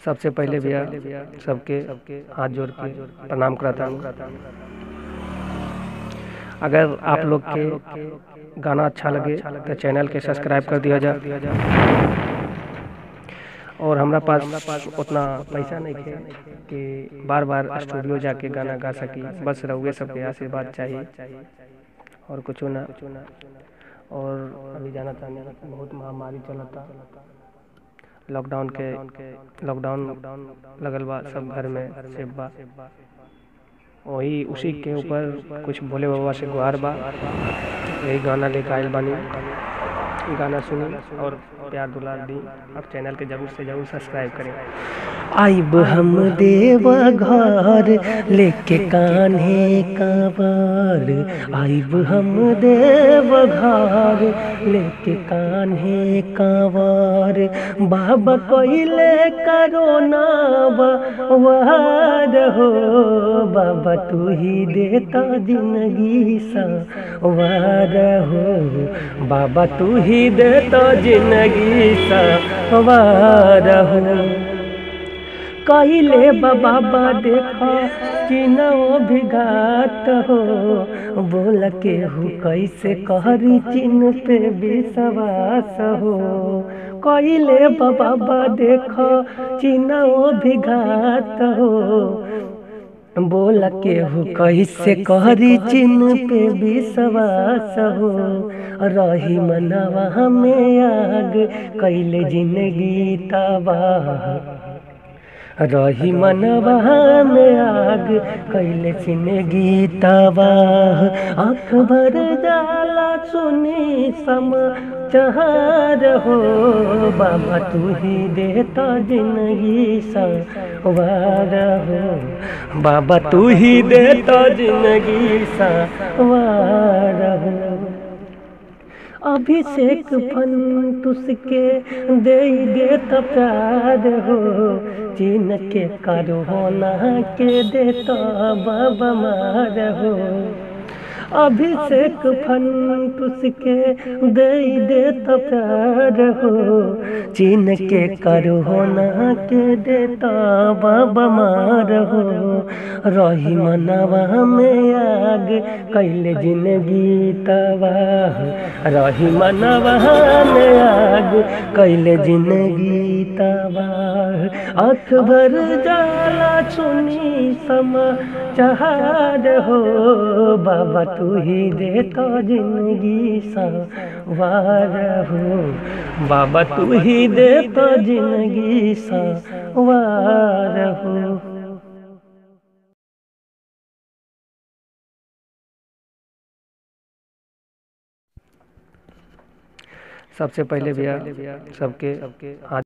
सबसे पहले भैया सबके हाथ जोड़ के प्रणाम करता हूँ। अगर आप लोग के गाना अच्छा लगे तो चैनल के सब्सक्राइब कर दिया जाए। और हमारा पास उतना पैसा नहीं है कि बार बार स्टूडियो जाके गाना गा सकी, बस रहुए सबके आशीर्वाद चाहिए और कुछ ना। और अभी जाना था बहुत महामारी चला था, लॉकडाउन लगल बा, सब घर में सेफ बा। वही उसी के ऊपर कुछ भोले बाबा से गुहार बा, यही गाना लेकर आयल बानी। गाना सुनी और प्यार दुलार दी और चैनल के जरूर से जरूर सब्सक्राइब करें। आइब हम देव घर लेके कान्हे कांवर, आइब हम देव घर लेके कान्हे कांवर। बाबा कइले करोना वार हो, बाबा तू ही देता जिंदगी सवार हो, बाबा तू ही देता जिंदगी सवार हो। कइले बाबा देखा चिन्हो भिगात हो, बोल के हु कैसे कहरी चिन्ह पे विश्वास हो। कइले बाबा देखा चिन्हो भिगात हो, बोल के हु कैसे कहरी चिन्ह पे विश्वास हो। रही मनवा में आग कैले जिंदगी तबाह, रही मनवा में आग कैले जिंदगी तबाह। आँख भर जाला सुनी समाचार हो, बाबा तू ही देता जिंदगी सवार हो, बाबा तू ही देता जिंदगी सवार हो। अभिषेक फंटूस के दे देता प्यार हो, चीन के करोना के देता बाबा मार हो। अभिषेक फंटूस के दे देता प्यार हो, चीन के करोना के देता बाबा मार हो। रही मनवा में आग कैले जिंदगी तबाह, रही मनवा में आग कैले जिंदगी तबाह। आँख भर जाला सुनी समाचार हो, बाबा तू ही देता जिंदगी सवार हो, बाबा तू ही देता जिंदगी सवार हो। सबसे पहले भैया सबके हाथ